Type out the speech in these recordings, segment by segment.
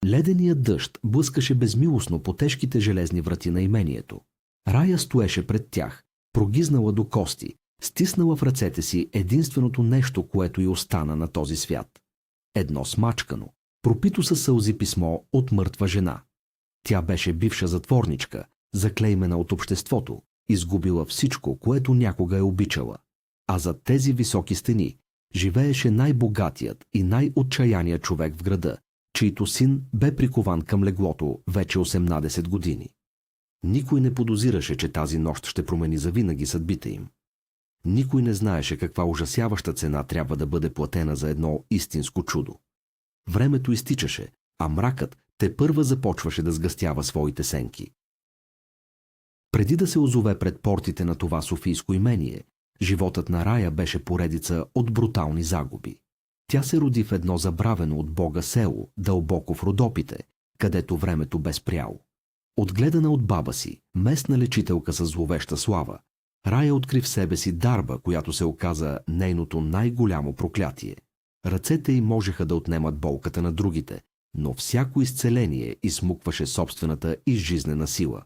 Леденият дъжд блъскаше безмилостно по тежките железни врати на имението. Рая стоеше пред тях, прогизнала до кости, стиснала в ръцете си единственото нещо, което й остана на този свят. Едно смачкано, пропито със сълзи писмо от мъртва жена. Тя беше бивша затворничка, заклеймена от обществото, изгубила всичко, което някога е обичала. А зад тези високи стени живееше най-богатият и най-отчаяният човек в града, чийто син бе прикован към леглото вече 18 години. Никой не подозираше, че тази нощ ще промени завинаги съдбите им. Никой не знаеше каква ужасяваща цена трябва да бъде платена за едно истинско чудо. Времето изтичаше, а мракът тепърва започваше да сгъстява своите сенки. Преди да се озове пред портите на това софийско имение, животът на Рая беше поредица от брутални загуби. Тя се роди в едно забравено от Бога село, дълбоко в Родопите, където времето бе спряло. Отгледана от баба си, местна лечителка със зловеща слава, Рая откри в себе си дарба, която се оказа нейното най-голямо проклятие. Ръцете й можеха да отнемат болката на другите, но всяко изцеление изсмукваше собствената изжизнена сила.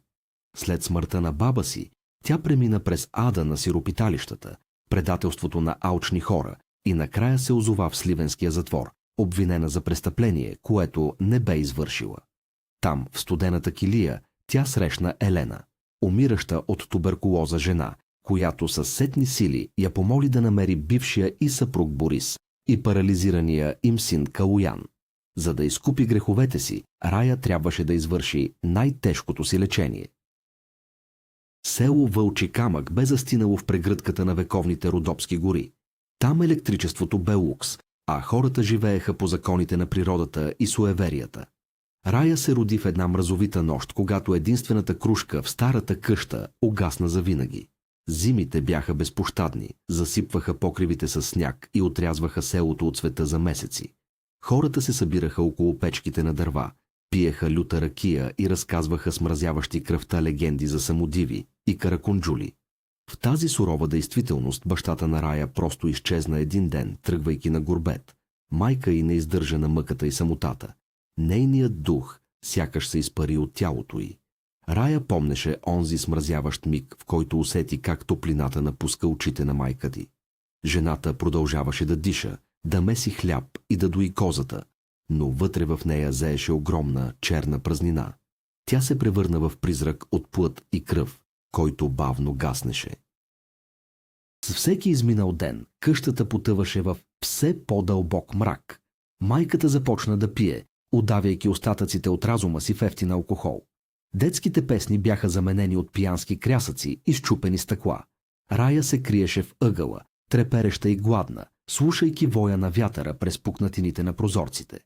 След смъртта на баба си, тя премина през ада на сиропиталищата, предателството на алчни хора и накрая се озова в Сливенския затвор, обвинена за престъпление, което не бе извършила. Там, в студената килия, тя срещна Елена, умираща от туберкулоза жена, която със сетни сили я помоли да намери бившия и съпруг Борис и парализирания им син Калуян. За да изкупи греховете си, Рая трябваше да извърши най-тежкото си лечение. Село Вълчи камък бе застинало в прегръдката на вековните Родопски гори. Там електричеството бе лукс, а хората живееха по законите на природата и суеверията. Рая се роди в една мразовита нощ, когато единствената крушка в старата къща угасна завинаги. Зимите бяха безпощадни, засипваха покривите със сняг и отрязваха селото от света за месеци. Хората се събираха около печките на дърва, пиеха люта ракия и разказваха смразяващи кръвта легенди за самодиви и каракунджули. В тази сурова действителност бащата на Рая просто изчезна един ден, тръгвайки на гурбет. Майка й не издържа на мъката и самотата. Нейният дух сякаш се изпари от тялото й. Рая помнеше онзи смразяващ миг, в който усети как топлината напуска очите на майка ти. Жената продължаваше да диша, да меси хляб и да дои козата, но вътре в нея зееше огромна черна празнина. Тя се превърна в призрак от плът и кръв, който бавно гаснеше. С всеки изминал ден къщата потъваше в все по-дълбок мрак. Майката започна да пие, удавяйки остатъците от разума си в евтин алкохол. Детските песни бяха заменени от пиянски крясъци и счупени стъкла. Рая се криеше в ъгъла, трепереща и гладна, слушайки воя на вятъра през пукнатините на прозорците.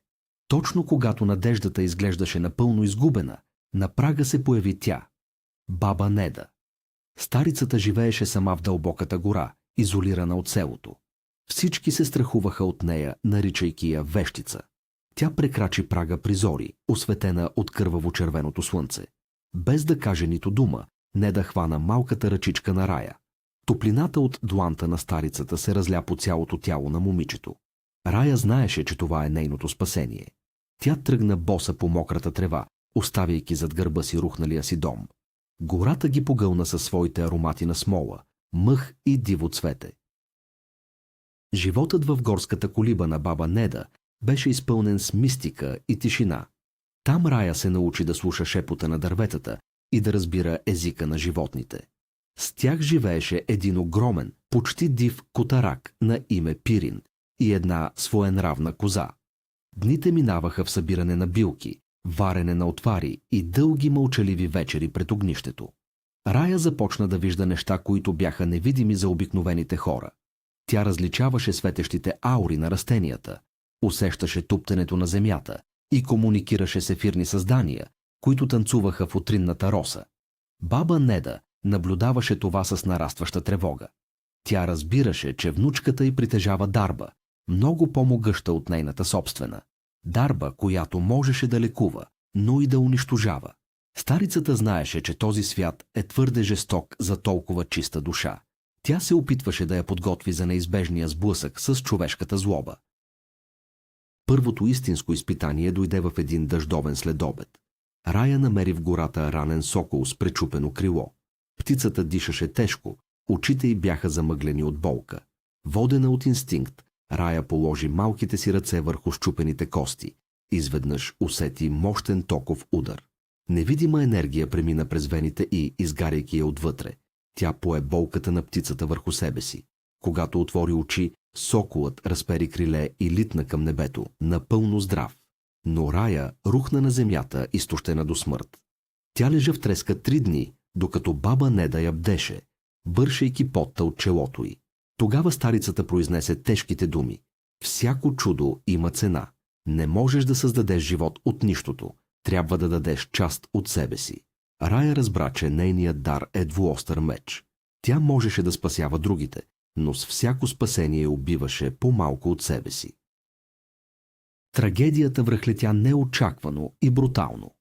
Точно когато надеждата изглеждаше напълно изгубена, на прага се появи тя – баба Неда. Старицата живееше сама в дълбоката гора, изолирана от селото. Всички се страхуваха от нея, наричайки я вещица. Тя прекрачи прага при зори, осветена от кърваво-червеното слънце. Без да каже нито дума, Неда хвана малката ръчичка на Рая. Топлината от дланта на старицата се разля по цялото тяло на момичето. Рая знаеше, че това е нейното спасение. Тя тръгна боса по мократа трева, оставяйки зад гърба си рухналия си дом. Гората ги погълна със своите аромати на смола, мъх и диво цвете. Животът в горската колиба на баба Неда беше изпълнен с мистика и тишина. Там Рая се научи да слуша шепота на дърветата и да разбира езика на животните. С тях живееше един огромен, почти див котарак на име Пирин и една своенравна коза. Дните минаваха в събиране на билки, варене на отвари и дълги мълчаливи вечери пред огнището. Рая започна да вижда неща, които бяха невидими за обикновените хора. Тя различаваше светещите аури на растенията, усещаше туптенето на земята и комуникираше с ефирни създания, които танцуваха в утринната роса. Баба Неда наблюдаваше това с нарастваща тревога. Тя разбираше, че внучката й притежава дарба, много по-могъща от нейната собствена. Дарба, която можеше да лекува, но и да унищожава. Старицата знаеше, че този свят е твърде жесток за толкова чиста душа. Тя се опитваше да я подготви за неизбежния сблъсък с човешката злоба. Първото истинско изпитание дойде в един дъждовен следобед. Рая намери в гората ранен сокол с пречупено крило. Птицата дишаше тежко, очите й бяха замъглени от болка. Водена от инстинкт, Рая положи малките си ръце върху счупените кости. Изведнъж усети мощен токов удар. Невидима енергия премина през вените и, изгаряйки я отвътре. Тя пое болката на птицата върху себе си. Когато отвори очи, соколът разпери криле и литна към небето, напълно здрав. Но Рая рухна на земята, изтощена до смърт. Тя лежа в треска 3 дни, докато баба Неда я бдеше, бършейки потта от челото й. Тогава старицата произнесе тежките думи. Всяко чудо има цена. Не можеш да създадеш живот от нищото. Трябва да дадеш част от себе си. Рая разбра, че нейният дар е двуостър меч. Тя можеше да спасява другите, но с всяко спасение убиваше по-малко от себе си. Трагедията връхлетя неочаквано и брутално.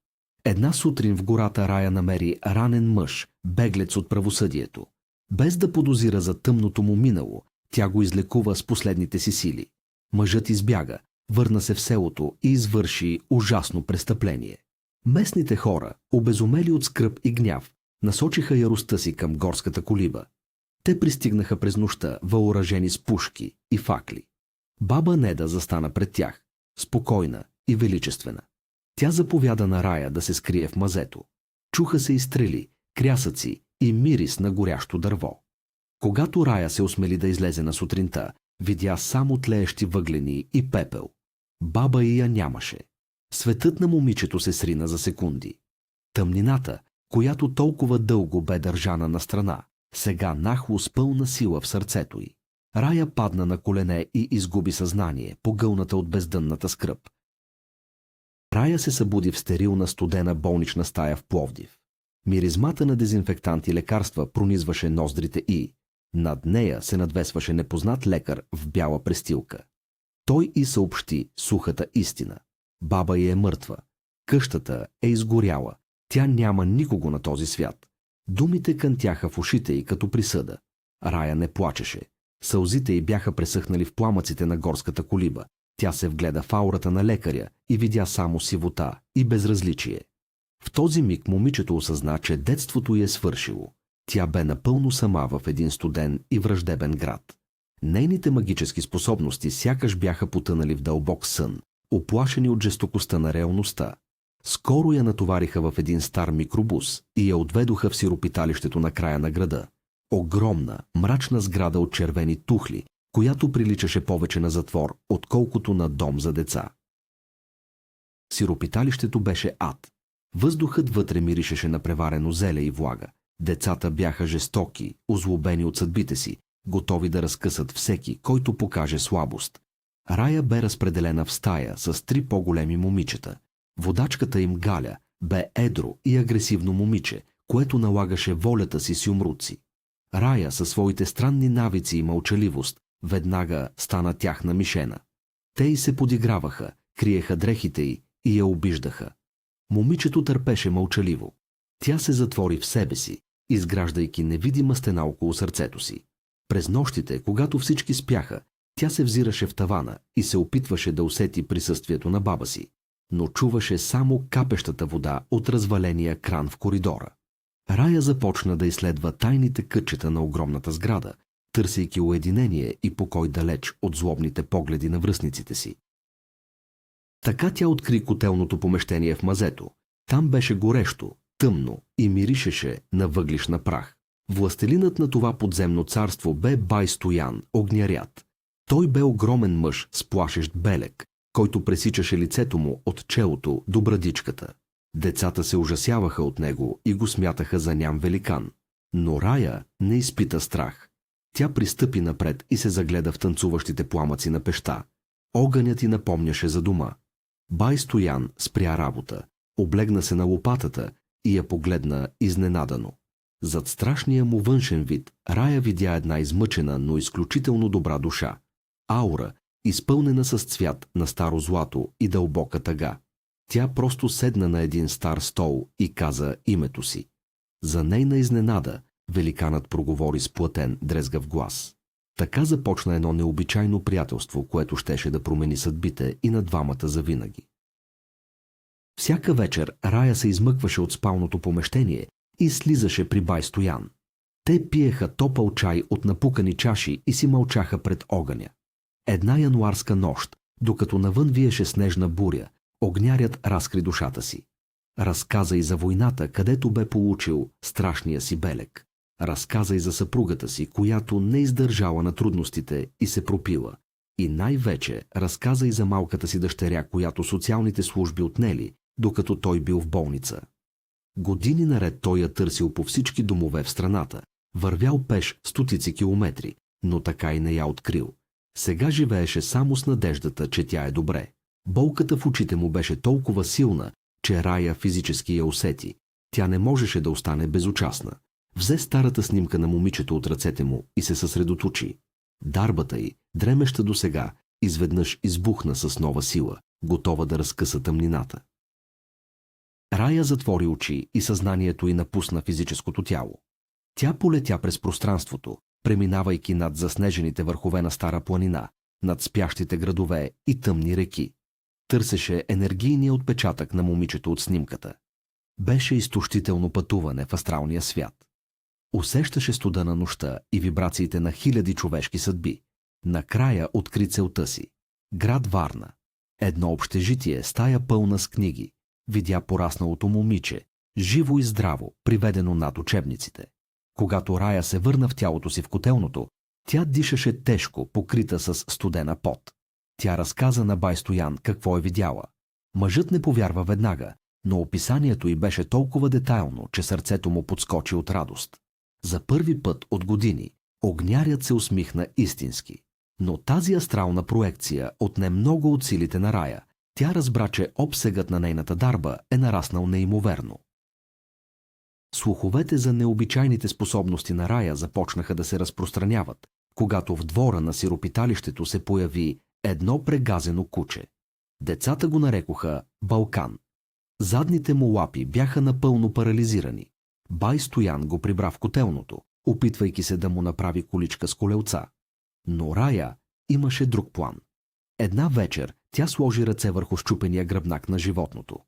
Една сутрин в гората Рая намери ранен мъж, беглец от правосъдието. Без да подозира за тъмното му минало, тя го излекува с последните си сили. Мъжът избяга, върна се в селото и извърши ужасно престъпление. Местните хора, обезумели от скръб и гняв, насочиха яростта си към горската колиба. Те пристигнаха през нощта, въоръжени с пушки и факли. Баба Неда застана пред тях, спокойна и величествена. Тя заповяда на Рая да се скрие в мазето. Чуха се и стрели, крясъци и мирис на горящо дърво. Когато Рая се осмели да излезе на сутринта, видя само тлеещи въглени и пепел. Баба й я нямаше. Светът на момичето се срина за секунди. Тъмнината, която толкова дълго бе държана на страна, сега нахло с пълна сила в сърцето й. Рая падна на колене и изгуби съзнание, погълната от бездънната скръб. Рая се събуди в стерилна студена болнична стая в Пловдив. Миризмата на дезинфектант и лекарства пронизваше ноздрите й. Над нея се надвесваше непознат лекар в бяла престилка. Той й съобщи сухата истина. Баба й е мъртва. Къщата е изгоряла. Тя няма никого на този свят. Думите кънтяха в ушите й като присъда. Рая не плачеше. Сълзите й бяха пресъхнали в пламъците на горската колиба. Тя се вгледа в аурата на лекаря и видя само сивота и безразличие. В този миг момичето осъзна, че детството й е свършило. Тя бе напълно сама в един студен и враждебен град. Нейните магически способности сякаш бяха потънали в дълбок сън, уплашени от жестокостта на реалността. Скоро я натовариха в един стар микробус и я отведоха в сиропиталището на края на града. Огромна, мрачна сграда от червени тухли, която приличаше повече на затвор, отколкото на дом за деца. Сиропиталището беше ад. Въздухът вътре миришеше на преварено зеле и влага. Децата бяха жестоки, озлобени от съдбите си, готови да разкъсат всеки, който покаже слабост. Рая бе разпределена в стая с 3 по-големи момичета. Водачката им Галя бе едро и агресивно момиче, което налагаше волята си с юмруци. Рая със своите странни навици и мълчаливост веднага стана тяхна мишена. Те й се подиграваха, криеха дрехите й и я обиждаха. Момичето търпеше мълчаливо. Тя се затвори в себе си, изграждайки невидима стена около сърцето си. През нощите, когато всички спяха, тя се взираше в тавана и се опитваше да усети присъствието на баба си, но чуваше само капещата вода от разваления кран в коридора. Рая започна да изследва тайните кътчета на огромната сграда, търсейки уединение и покой далеч от злобните погледи на връстниците си. Така тя откри котелното помещение в мазето. Там беше горещо, тъмно и миришеше на въглишна прах. Властелинът на това подземно царство бе бай Стоян, огнярят. Той бе огромен мъж с плашещ белег, който пресичаше лицето му от челото до брадичката. Децата се ужасяваха от него и го смятаха за ням великан. Но Рая не изпита страх. Тя пристъпи напред и се загледа в танцуващите пламъци на пеща. Огънят й напомняше за дома. Бай Стоян спря работа, облегна се на лопатата и я погледна изненадано. Зад страшния му външен вид Рая видя една измъчена, но изключително добра душа. Аура, изпълнена с цвят на старо злато и дълбока тъга. Тя просто седна на един стар стол и каза името си. За нейна изненада великанът проговори с плътен, дрезгав глас. Така започна едно необичайно приятелство, което щеше да промени съдбите и на двамата завинаги. Всяка вечер Рая се измъкваше от спалното помещение и слизаше при бай Стоян. Те пиеха топъл чай от напукани чаши и си мълчаха пред огъня. Една януарска нощ, докато навън виеше снежна буря, огнярят разкри душата си. Разказа и за войната, където бе получил страшния си белег. Разказа и за съпругата си, която не издържала на трудностите и се пропила. И най-вече разказа и за малката си дъщеря, която социалните служби отнели, докато той бил в болница. Години наред той я търсил по всички домове в страната, вървял пеш стотици километри, но така и не я открил. Сега живееше само с надеждата, че тя е добре. Болката в очите му беше толкова силна, че Рая физически я усети. Тя не можеше да остане безучастна. Взе старата снимка на момичето от ръцете му и се съсредоточи. Дарбата й, дремеща досега, изведнъж избухна с нова сила, готова да разкъса тъмнината. Рая затвори очи и съзнанието й напусна физическото тяло. Тя полетя през пространството, преминавайки над заснежените върхове на Стара планина, над спящите градове и тъмни реки. Търсеше енергийния отпечатък на момичето от снимката. Беше изтощително пътуване в астралния свят. Усещаше студа на нощта и вибрациите на хиляди човешки съдби. Накрая откри целта си. Град Варна. Едно общежитие, стая пълна с книги. Видя порасналото момиче, живо и здраво, приведено над учебниците. Когато Рая се върна в тялото си в котелното, тя дишаше тежко, покрита с студена пот. Тя разказа на бай Стоян какво е видяла. Мъжът не повярва веднага, но описанието й беше толкова детайлно, че сърцето му подскочи от радост. За първи път от години огнярят се усмихна истински. Но тази астрална проекция отне много от силите на Рая. Тя разбра, че обсегът на нейната дарба е нараснал неимоверно. Слуховете за необичайните способности на Рая започнаха да се разпространяват, когато в двора на сиропиталището се появи едно прегазено куче. Децата го нарекоха Балкан. Задните му лапи бяха напълно парализирани. Бай Стоян го прибра в котелното, опитвайки се да му направи количка с колелца. Но Рая имаше друг план. Една вечер тя сложи ръце върху счупения гръбнак на животното.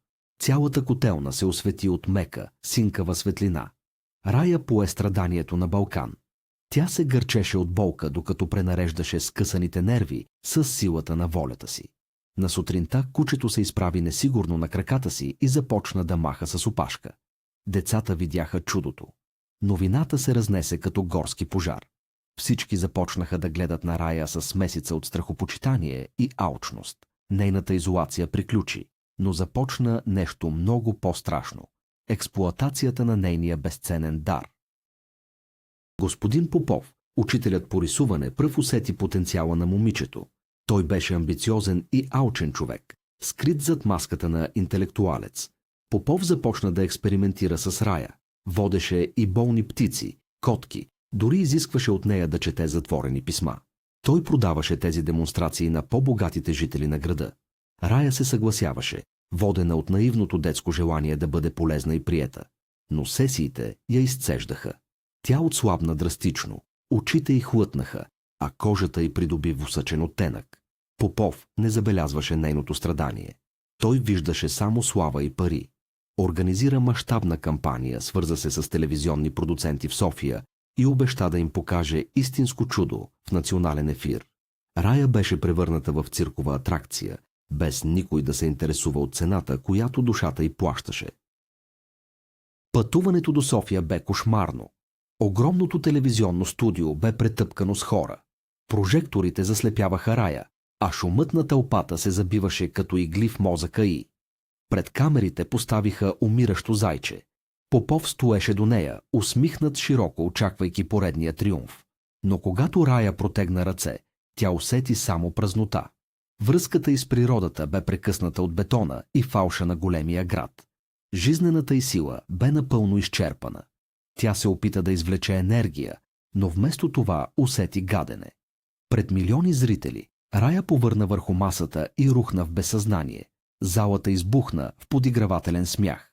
Цялата котелна се освети от мека, синкава светлина. Рая пое страданието на Балкан. Тя се гърчеше от болка, докато пренареждаше скъсаните нерви с силата на волята си. На сутринта кучето се изправи несигурно на краката си и започна да маха с опашка. Децата видяха чудото. Новината се разнесе като горски пожар. Всички започнаха да гледат на Рая с смесица от страхопочитание и алчност. Нейната изолация приключи, но започна нещо много по-страшно – експлоатацията на нейния безценен дар. Господин Попов, учителят по рисуване, пръв усети потенциала на момичето. Той беше амбициозен и алчен човек, скрит зад маската на интелектуалец. Попов започна да експериментира с Рая. Водеше и болни птици, котки, дори изискваше от нея да чете затворени писма. Той продаваше тези демонстрации на по-богатите жители на града. Рая се съгласяваше, водена от наивното детско желание да бъде полезна и приета. Но сесиите я изцеждаха. Тя отслабна драстично, очите й хлътнаха, а кожата й придоби восъчен оттенък. Попов не забелязваше нейното страдание. Той виждаше само слава и пари. Организира мащабна кампания, свърза се с телевизионни продуценти в София и обеща да им покаже истинско чудо в национален ефир. Рая беше превърната в циркова атракция, без никой да се интересува от цената, която душата й плащаше. Пътуването до София бе кошмарно. Огромното телевизионно студио бе претъпкано с хора. Прожекторите заслепяваха Рая, а шумът на тълпата се забиваше като игли в мозъка й. Пред камерите поставиха умиращо зайче. Попов стоеше до нея, усмихнат широко, очаквайки поредния триумф. Но когато Рая протегна ръце, тя усети само празнота. Връзката й с природата бе прекъсната от бетона и фалша на големия град. Жизнената й сила бе напълно изчерпана. Тя се опита да извлече енергия, но вместо това усети гадене. Пред милиони зрители Рая повърна върху масата и рухна в безсъзнание. Залата избухна в подигравателен смях.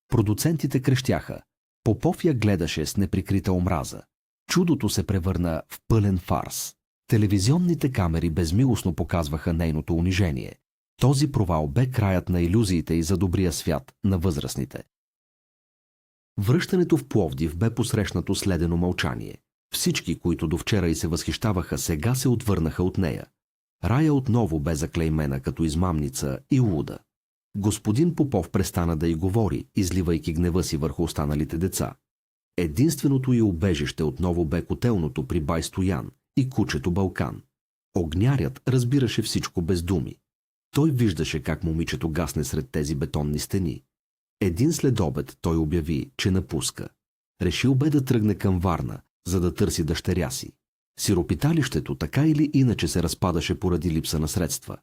Продуцентите крещяха. Попов я гледаше с неприкрита омраза. Чудото се превърна в пълен фарс. Телевизионните камери безмилостно показваха нейното унижение. Този провал бе краят на илюзиите и за добрия свят на възрастните. Връщането в Пловдив бе посрещнато с ледено мълчание. Всички, които довчера и се възхищаваха, сега се отвърнаха от нея. Рая отново бе заклеймена като измамница и луда. Господин Попов престана да й говори, изливайки гнева си върху останалите деца. Единственото й убежище отново бе котелното при бай Стоян и кучето Балкан. Огнярят разбираше всичко без думи. Той виждаше как момичето гасне сред тези бетонни стени. Един следобед той обяви, че напуска. Решил бе да тръгне към Варна, за да търси дъщеря си. Сиропиталището така или иначе се разпадаше поради липса на средства.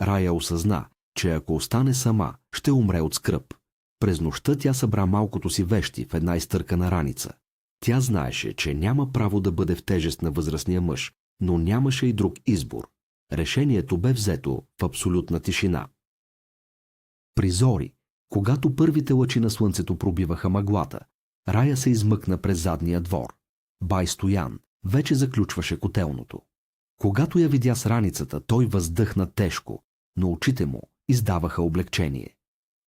Рая осъзна, че ако остане сама, ще умре от скръб. През нощта тя събра малкото си вещи в една изтъркана раница. Тя знаеше, че няма право да бъде в тежест на възрастния мъж, но нямаше и друг избор. Решението бе взето в абсолютна тишина. При зори, когато първите лъчи на слънцето пробиваха мъглата, Рая се измъкна през задния двор. Бай Стоян вече заключваше котелното. Когато я видя с раницата, той въздъхна тежко, но очите му издаваха облегчение.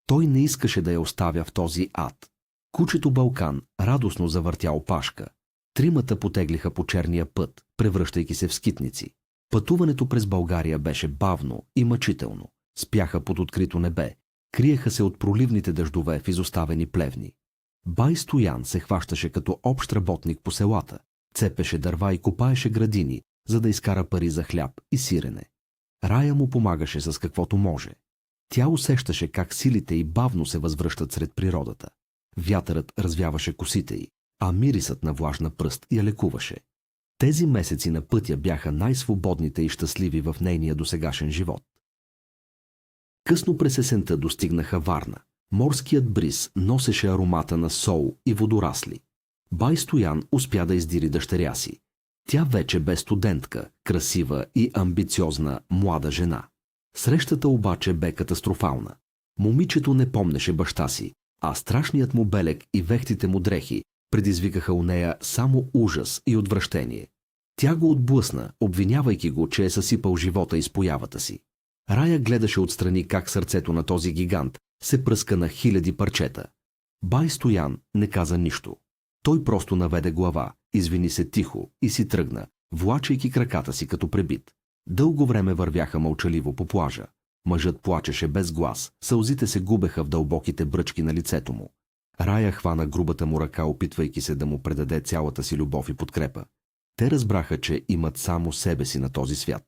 Той не искаше да я оставя в този ад. Кучето Балкан радостно завъртя опашка. Тримата потеглиха по черния път, превръщайки се в скитници. Пътуването през България беше бавно и мъчително. Спяха под открито небе, криеха се от проливните дъждове в изоставени плевни. Бай Стоян се хващаше като общ работник по селата, цепеше дърва и копаеше градини, за да изкара пари за хляб и сирене. Рая му помагаше с каквото може. Тя усещаше как силите й бавно се възвръщат сред природата. Вятърът развяваше косите й, а мирисът на влажна пръст я лекуваше. Тези месеци на пътя бяха най-свободните и щастливи в нейния досегашен живот. Късно през есента достигнаха Варна. Морският бриз носеше аромата на сол и водорасли. Бай Стоян успя да издири дъщеря си. Тя вече бе студентка, красива и амбициозна млада жена. Срещата обаче бе катастрофална. Момичето не помнеше баща си, а страшният му белег и вехтите му дрехи предизвикаха у нея само ужас и отвращение. Тя го отблъсна, обвинявайки го, че е съсипал живота из появата си. Рая гледаше отстрани как сърцето на този гигант се пръска на хиляди парчета. Бай Стоян не каза нищо. Той просто наведе глава, извини се тихо и си тръгна, влачайки краката си като пребит. Дълго време вървяха мълчаливо по плажа. Мъжът плачеше без глас, сълзите се губеха в дълбоките бръчки на лицето му. Рая хвана грубата му ръка, опитвайки се да му предаде цялата си любов и подкрепа. Те разбраха, че имат само себе си на този свят.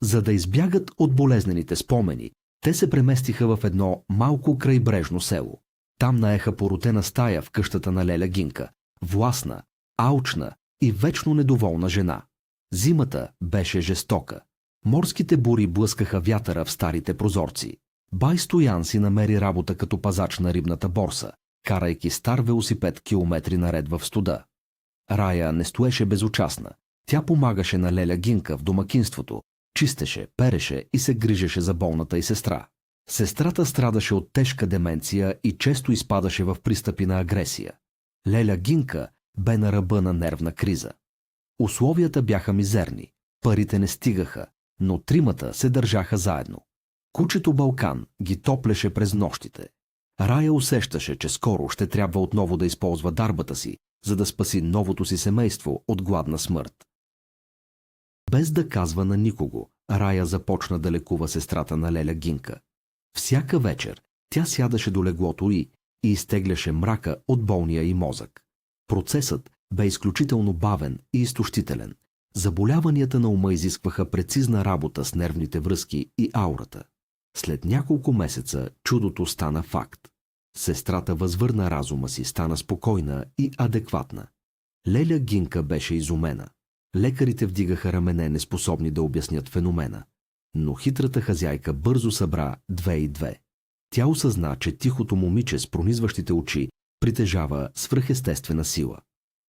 За да избягат от болезнените спомени, те се преместиха в едно малко крайбрежно село. Там наеха порутена стая в къщата на Леля Гинка, властна, алчна и вечно недоволна жена. Зимата беше жестока. Морските бури блъскаха вятъра в старите прозорци. Бай Стоян си намери работа като пазач на рибната борса, карайки стар велосипед километри наред в студа. Рая не стоеше безучастна. Тя помагаше на Леля Гинка в домакинството, чистеше, переше и се грижеше за болната й сестра. Сестрата страдаше от тежка деменция и често изпадаше в пристъпи на агресия. Леля Гинка бе на ръба на нервна криза. Условията бяха мизерни, парите не стигаха, но тримата се държаха заедно. Кучето Балкан ги топлеше през нощите. Рая усещаше, че скоро ще трябва отново да използва дарбата си, за да спаси новото си семейство от гладна смърт. Без да казва на никого, Рая започна да лекува сестрата на Леля Гинка. Всяка вечер тя сядаше до леглото и изтегляше мрака от болния й мозък. Процесът бе изключително бавен и изтощителен. Заболяванията на ума изискваха прецизна работа с нервните връзки и аурата. След няколко месеца чудото стана факт. Сестрата възвърна разума си, стана спокойна и адекватна. Леля Гинка беше изумена. Лекарите вдигаха рамене, неспособни да обяснят феномена. Но хитрата хазяйка бързо събра 2 и 2. Тя осъзна, че тихото момиче с пронизващите очи притежава свръхестествена сила.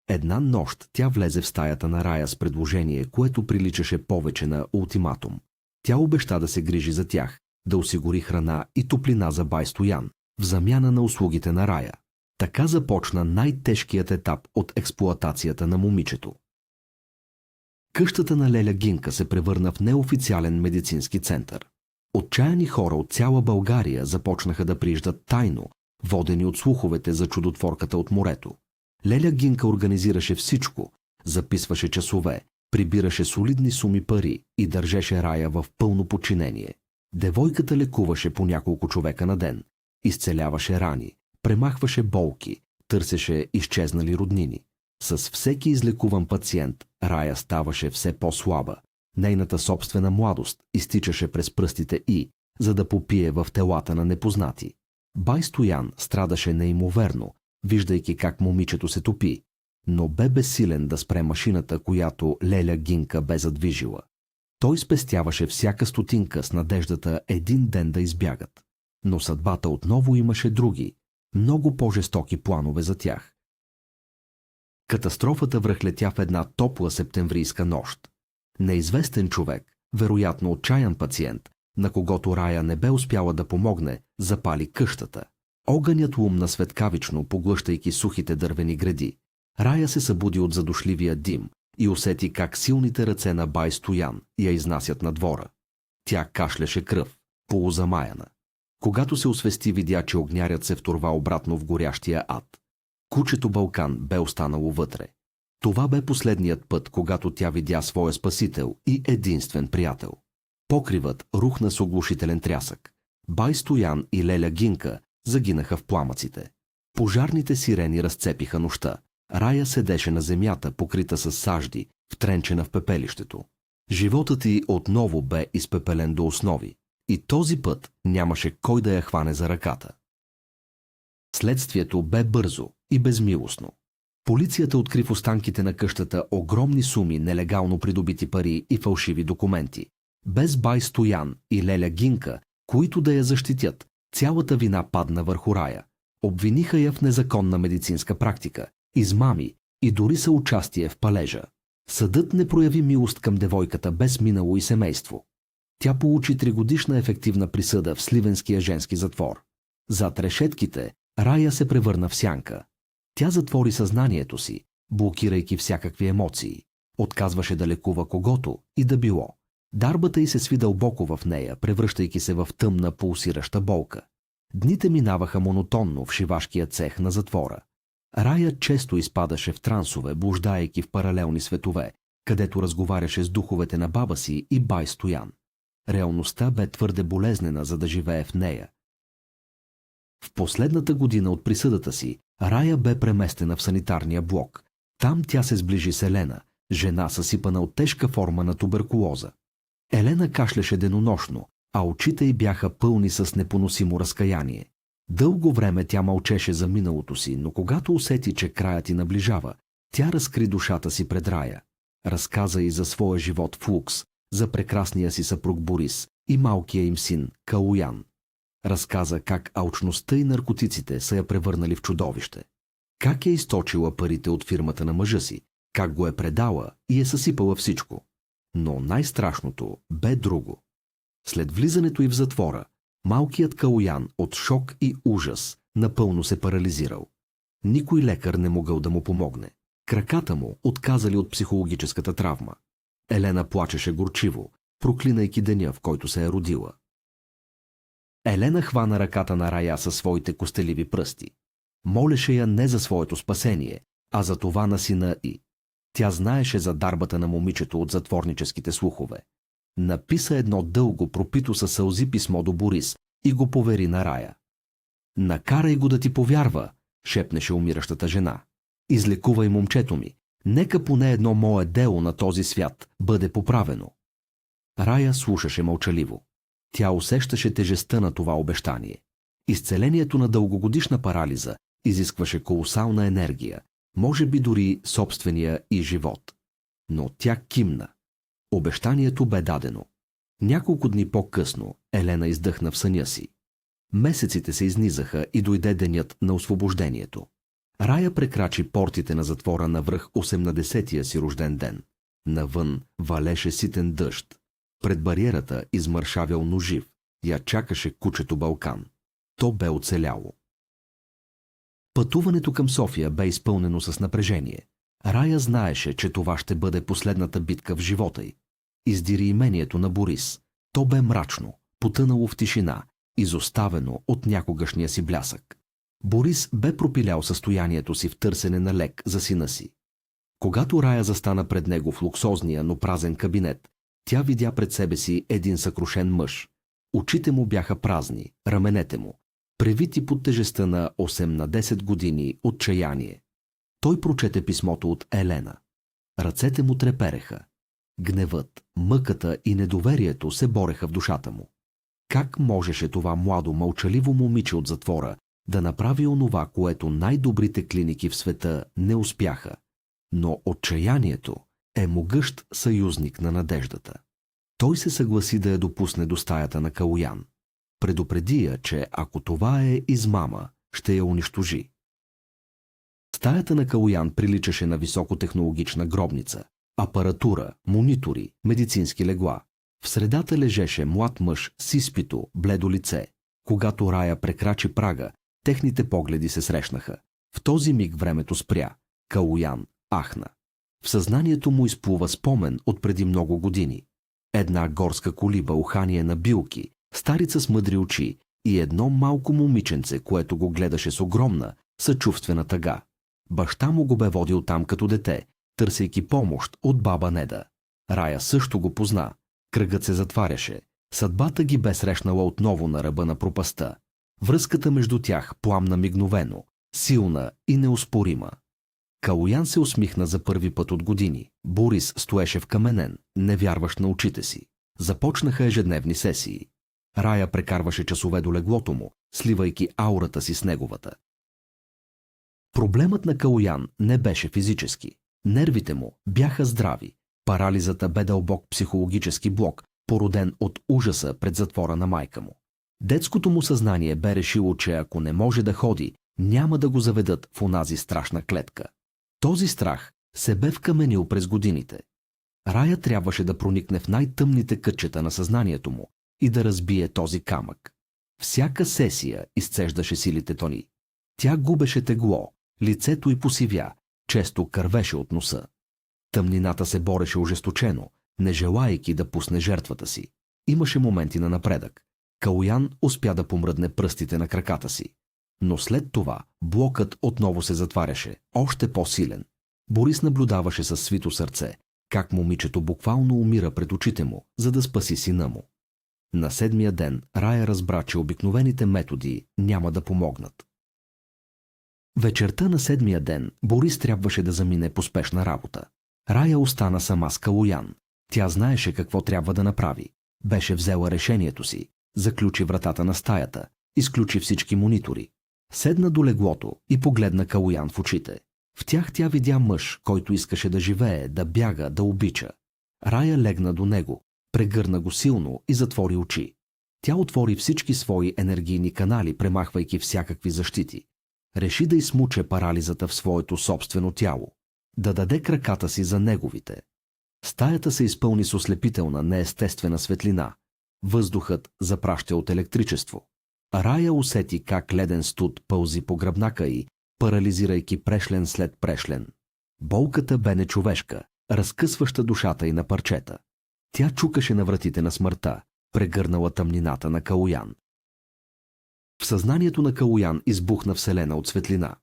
Една нощ тя влезе в стаята на Рая с предложение, което приличаше повече на ултиматум. Тя обеща да се грижи за тях, да осигури храна и топлина за бай Стоян, в замяна на услугите на Рая. Така започна най-тежкият етап от експлоатацията на момичето. Къщата на Леля Гинка се превърна в неофициален медицински център. Отчаяни хора от цяла България започнаха да прииждат тайно, водени от слуховете за чудотворката от морето. Леля Гинка организираше всичко, записваше часове, прибираше солидни суми пари и държеше Рая в пълно подчинение. Девойката лекуваше по няколко човека на ден, изцеляваше рани, премахваше болки, търсеше изчезнали роднини. С всеки излекуван пациент Рая ставаше все по-слаба. Нейната собствена младост изтичаше през пръстите за да попие в телата на непознати. Бай Стоян страдаше неимоверно, виждайки как момичето се топи, но бе безсилен да спре машината, която Леля Гинка бе задвижила. Той спестяваше всяка стотинка с надеждата един ден да избягат. Но съдбата отново имаше други, много по-жестоки планове за тях. Катастрофата връхлетя в една топла септемврийска нощ. Неизвестен човек, вероятно отчаян пациент, на когото Рая не бе успяла да помогне, запали къщата. Огънят лумна светкавично, поглъщайки сухите дървени греди. Рая се събуди от задушливия дим и усети как силните ръце на бай Стоян я изнасят на двора. Тя кашляше кръв, полузамаяна. Когато се освести, видя, че огнярят се вторва обратно в горящия ад. Кучето Балкан бе останало вътре. Това бе последният път, когато тя видя своя спасител и единствен приятел. Покривът рухна с оглушителен трясък. Бай Стоян и Леля Гинка загинаха в пламъците. Пожарните сирени разцепиха нощта. Рая седеше на земята, покрита с сажди, втренчена в пепелището. Животът й отново бе изпепелен до основи. И този път нямаше кой да я хване за ръката. Следствието бе бързо и безмилостно. Полицията откри в останките на къщата огромни суми нелегално придобити пари и фалшиви документи. Без бай Стоян и Леля Гинка, които да я защитят, цялата вина падна върху Рая. Обвиниха я в незаконна медицинска практика, измами и дори съучастие в палежа. Съдът не прояви милост към девойката без минало и семейство. Тя получи 3-годишна ефективна присъда в Сливенския женски затвор. Зад решетките Рая се превърна в сянка. Тя затвори съзнанието си, блокирайки всякакви емоции. Отказваше да лекува когото и да било. Дарбата й се сви дълбоко в нея, превръщайки се в тъмна, пулсираща болка. Дните минаваха монотонно в шивашкия цех на затвора. Рая често изпадаше в трансове, блуждаейки в паралелни светове, където разговаряше с духовете на баба си и бай Стоян. Реалността бе твърде болезнена, за да живее в нея. В последната година от присъдата си, Рая бе преместена в санитарния блок. Там тя се сближи с Елена, жена съсипана от тежка форма на туберкулоза. Елена кашляше денонощно, а очите й бяха пълни с непоносимо разкаяние. Дълго време тя мълчеше за миналото си, но когато усети, че краят й наближава, тя разкри душата си пред Рая. Разказа й за своя живот в Лукс, за прекрасния си съпруг Борис и малкия им син Калуян. Разказа как алчността и наркотиците са я превърнали в чудовище. Как е източила парите от фирмата на мъжа си, как го е предала и е съсипала всичко. Но най-страшното бе друго. След влизането й в затвора, малкият Калуян от шок и ужас напълно се парализирал. Никой лекар не могъл да му помогне. Краката му отказали от психологическата травма. Елена плачеше горчиво, проклинайки деня, в който се е родила. Елена хвана ръката на Рая със своите костеливи пръсти. Молеше я не за своето спасение, а за това на сина й. Тя знаеше за дарбата на момичето от затворническите слухове. Написа едно дълго, пропито със сълзи писмо до Борис и го повери на Рая. «Накарай го да ти повярва», шепнеше умиращата жена. «Излекувай момчето ми. Нека поне едно мое дело на този свят бъде поправено». Рая слушаше мълчаливо. Тя усещаше тежестта на това обещание. Изцелението на дългогодишна парализа изискваше колосална енергия, може би дори собствения и живот. Но тя кимна. Обещанието бе дадено. Няколко дни по-късно Елена издъхна в съня си. Месеците се изнизаха и дойде денят на освобождението. Рая прекрачи портите на затвора навръх 80-тия си рожден ден. Навън валеше ситен дъжд. Пред бариерата измършавял ножив. Я чакаше кучето Балкан. То бе оцеляло. Пътуването към София бе изпълнено с напрежение. Рая знаеше, че това ще бъде последната битка в живота й. Издири имението на Борис. То бе мрачно, потънало в тишина, изоставено от някогашния си блясък. Борис бе пропилял състоянието си в търсене на лек за сина си. Когато Рая застана пред него в луксозния, но празен кабинет, тя видя пред себе си един съкрушен мъж. Очите му бяха празни, раменете му, превити под тежестта на 8 на 10 години отчаяние. Той прочете писмото от Елена. Ръцете му трепереха. Гневът, мъката и недоверието се бореха в душата му. Как можеше това младо, мълчаливо момиче от затвора да направи онова, което най-добрите клиники в света не успяха? Но отчаянието е могъщ съюзник на надеждата. Той се съгласи да я допусне до стаята на Калоян. Предупреди я, че ако това е измама, ще я унищожи. Стаята на Калоян приличаше на високотехнологична гробница. Апаратура, монитори, медицински легла. В средата лежеше млад мъж с изпито, бледо лице. Когато Рая прекрачи прага, техните погледи се срещнаха. В този миг времето спря. Калоян ахна. В съзнанието му изплува спомен от преди много години. Една горска колиба, ухание на билки, старица с мъдри очи и едно малко момиченце, което го гледаше с огромна, съчувствена тъга. Баща му го бе водил там като дете, търсейки помощ от баба Неда. Рая също го позна. Кръгът се затваряше. Съдбата ги бе срещнала отново на ръба на пропаста. Връзката между тях пламна мигновено, силна и неоспорима. Калоян се усмихна за първи път от години. Борис стоеше вкаменен, не вярващ на очите си. Започнаха ежедневни сесии. Рая прекарваше часове до леглото му, сливайки аурата си с неговата. Проблемът на Калоян не беше физически. Нервите му бяха здрави. Парализата бе дълбок психологически блок, породен от ужаса пред затвора на майка му. Детското му съзнание бе решило, че ако не може да ходи, няма да го заведат в онази страшна клетка. Този страх се бе вкаменил през годините. Рая трябваше да проникне в най-тъмните кътчета на съзнанието му и да разбие този камък. Всяка сесия изцеждаше силите Тони. Тя губеше тегло, лицето й посивя, често кървеше от носа. Тъмнината се бореше ожесточено, не желаейки да пусне жертвата си. Имаше моменти на напредък. Калоян успя да помръдне пръстите на краката си. Но след това блокът отново се затваряше, още по-силен. Борис наблюдаваше със свито сърце, как момичето буквално умира пред очите му, за да спаси сина му. На 7-я ден Рая разбра, че обикновените методи няма да помогнат. Вечерта на 7-я ден Борис трябваше да замине по спешна работа. Рая остана сама с Калоян. Тя знаеше какво трябва да направи. Беше взела решението си, заключи вратата на стаята, изключи всички монитори. Седна до леглото и погледна Калоян в очите. В тях тя видя мъж, който искаше да живее, да бяга, да обича. Рая легна до него, прегърна го силно и затвори очи. Тя отвори всички свои енергийни канали, премахвайки всякакви защити. Реши да изсмуче парализата в своето собствено тяло, да даде краката си за неговите. Стаята се изпълни с ослепителна, неестествена светлина. Въздухът запраща от електричество. Рая усети как леден студ пълзи по гръбнака й, парализирайки прешлен след прешлен. Болката бе нечовешка, разкъсваща душата й на парчета. Тя чукаше на вратите на смъртта, прегърнала тъмнината на Калоян. В съзнанието на Калоян избухна вселена от светлина.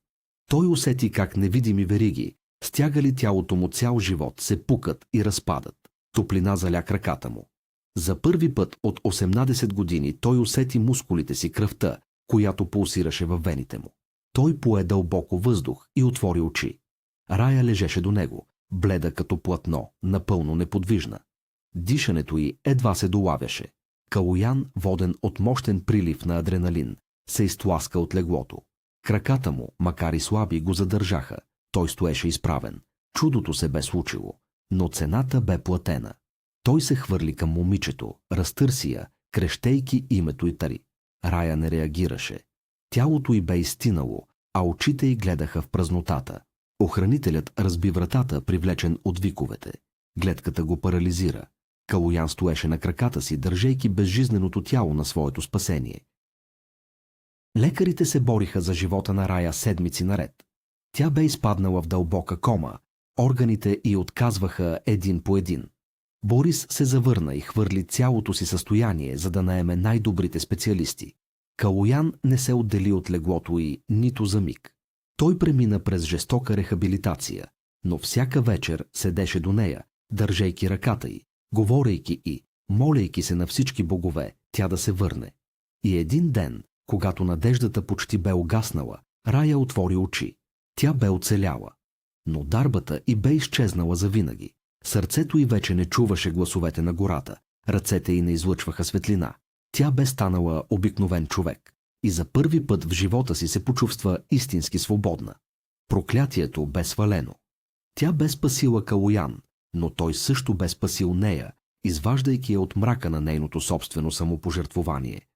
Той усети как невидими вериги, стягали тялото му цял живот, се пукат и разпадат. Топлина заля краката му. За първи път от 18 години той усети мускулите си, кръвта, която пулсираше във вените му. Той пое дълбоко въздух и отвори очи. Рая лежеше до него, бледа като платно, напълно неподвижна. Дишането й едва се долавяше. Калоян, воден от мощен прилив на адреналин, се изтласка от леглото. Краката му, макар и слаби, го задържаха. Той стоеше изправен. Чудото се бе случило, но цената бе платена. Той се хвърли към момичето, разтърси я, крещейки името й тари. Рая не реагираше. Тялото й бе изстинало, а очите й гледаха в празнотата. Охранителят разби вратата, привлечен от виковете. Гледката го парализира. Калоян стоеше на краката си, държейки безжизненото тяло на своето спасение. Лекарите се бориха за живота на Рая седмици наред. Тя бе изпаднала в дълбока кома, Органите й отказваха един по един. Борис се завърна и хвърли цялото си състояние, за да наеме най-добрите специалисти. Калоян не се отдели от леглото й нито за миг. Той премина през жестока рехабилитация, но всяка вечер седеше до нея, държейки ръката й, говорейки и молейки се на всички богове, тя да се върне. И един ден, когато надеждата почти бе угаснала, Рая отвори очи. Тя бе оцеляла. Но дарбата й бе изчезнала завинаги. Сърцето й вече не чуваше гласовете на гората, ръцете й не излъчваха светлина. Тя бе станала обикновен човек и за първи път в живота си се почувства истински свободна. Проклятието бе свалено. Тя бе спасила Калоян, но той също бе спасил нея, изваждайки я от мрака на нейното собствено самопожертвование.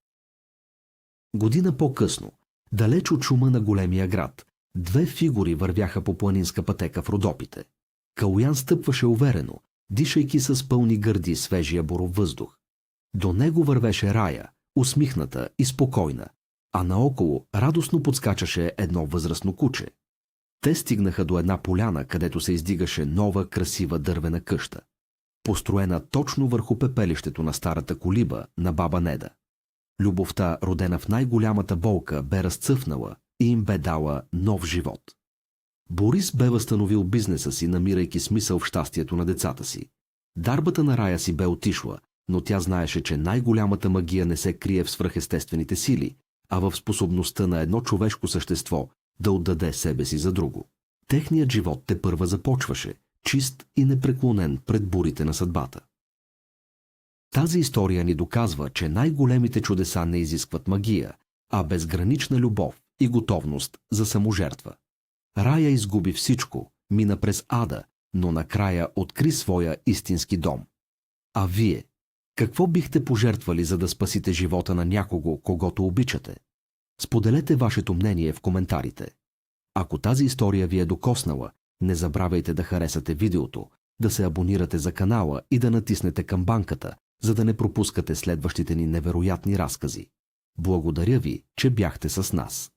Година по-късно, далеч от шума на големия град, две фигури вървяха по планинска пътека в Родопите. Калоян стъпваше уверено, дишайки с пълни гърди свежия боров въздух. До него вървеше Рая, усмихната и спокойна, а наоколо радостно подскачаше едно възрастно куче. Те стигнаха до една поляна, където се издигаше нова красива дървена къща, построена точно върху пепелището на старата колиба на баба Неда. Любовта, родена в най-голямата болка, бе разцъфнала и им бе дала нов живот. Борис бе възстановил бизнеса си, намирайки смисъл в щастието на децата си. Дарбата на Рая си бе отишла, но тя знаеше, че най-голямата магия не се крие в свръхестествените сили, а в способността на едно човешко същество да отдаде себе си за друго. Техният живот тепърва започваше, чист и непреклонен пред бурите на съдбата. Тази история ни доказва, че най-големите чудеса не изискват магия, а безгранична любов и готовност за саможертва. Рая изгуби всичко, мина през ада, но накрая откри своя истински дом. А вие, какво бихте пожертвали, за да спасите живота на някого, когото обичате? Споделете вашето мнение в коментарите. Ако тази история ви е докоснала, не забравяйте да харесате видеото, да се абонирате за канала и да натиснете камбанката, за да не пропускате следващите ни невероятни разкази. Благодаря ви, че бяхте с нас.